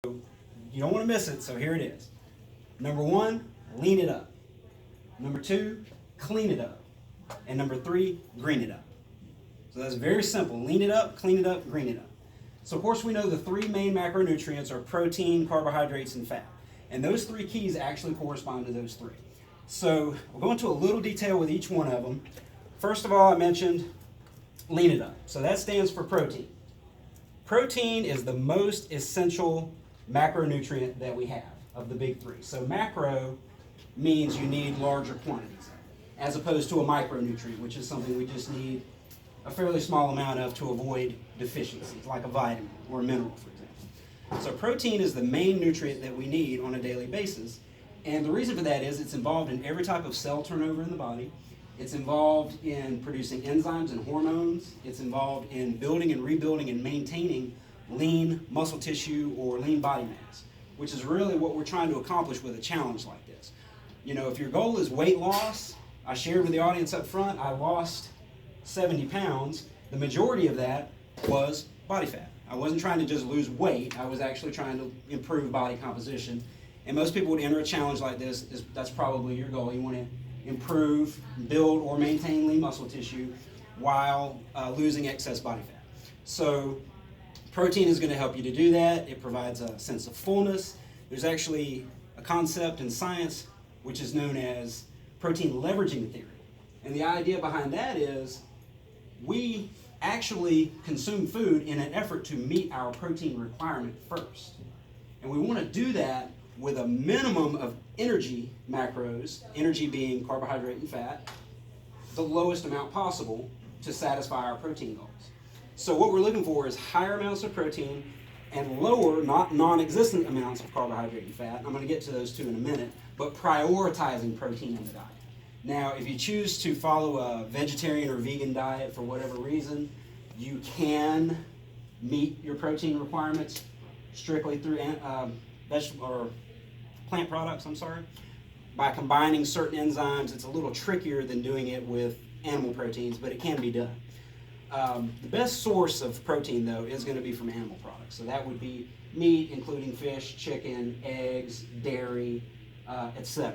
You don't want to miss it, so here it is. Number one, lean it up. Number two, clean it up. And number three, green it up. So that's very simple. Lean it up, clean it up, green it up. So of course we know the three main macronutrients are protein, carbohydrates, and fat. And those three keys actually correspond to those three. So we'll go into a little detail with each one of them. First of all, I mentioned lean it up. So that stands for protein. Protein is the most essential macronutrient that we have of the big three. So macro means you need larger quantities, as opposed to a micronutrient, which is something we just need a fairly small amount of to avoid deficiencies, like a vitamin or a mineral, for example. So protein is the main nutrient that we need on a daily basis. And the reason for that is it's involved in every type of cell turnover in the body. It's involved in producing enzymes and hormones. It's involved in building and rebuilding and maintaining lean muscle tissue or lean body mass, which is really what we're trying to accomplish with a challenge like this. You know, if your goal is weight loss, I shared with the audience up front, I lost 70 pounds. The majority of that was body fat. I wasn't trying to just lose weight. I was actually trying to improve body composition. And most people would enter a challenge like this, that's probably your goal. You want to improve, build, or maintain lean muscle tissue while losing excess body fat. So protein is going to help you to do that. It provides a sense of fullness. There's actually a concept in science which is known as protein leveraging theory. And the idea behind that is we actually consume food in an effort to meet our protein requirement first. And we want to do that with a minimum of energy macros, energy being carbohydrate and fat, the lowest amount possible to satisfy our protein goals. So what we're looking for is higher amounts of protein and lower, not non-existent amounts of carbohydrate and fat. I'm going to get to those two in a minute, but prioritizing protein in the diet. Now, if you choose to follow a vegetarian or vegan diet for whatever reason, you can meet your protein requirements strictly through vegetable or plant products, by combining certain enzymes. It's a little trickier than doing it with animal proteins, but it can be done. The best source of protein, though, is going to be from animal products. So that would be meat, including fish, chicken, eggs, dairy, etc.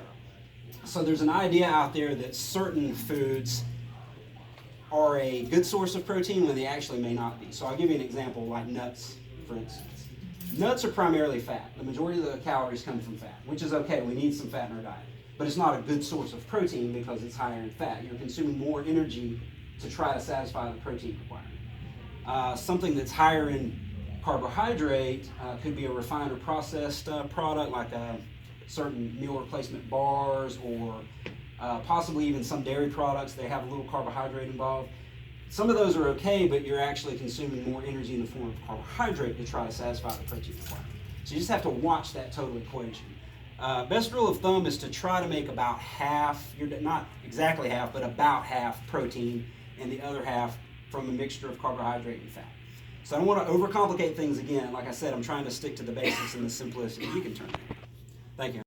So there's an idea out there that certain foods are a good source of protein when they actually may not be. So I'll give you an example, like nuts, for instance. Nuts are primarily fat. The majority of the calories come from fat, which is okay. We need some fat in our diet. But it's not a good source of protein because it's higher in fat. You're consuming more energy to try to satisfy the protein requirement. Something that's higher in carbohydrate could be a refined or processed product like certain meal replacement bars or possibly even some dairy products. They have a little carbohydrate involved. Some of those are okay, but you're actually consuming more energy in the form of carbohydrate to try to satisfy the protein requirement. So you just have to watch that total equation. Best rule of thumb is to try to make about half, not exactly half, but about half protein and the other half from a mixture of carbohydrate and fat. So I don't want to overcomplicate things again. Like I said, I'm trying to stick to the basics and the simplicity. You can turn it. Thank you.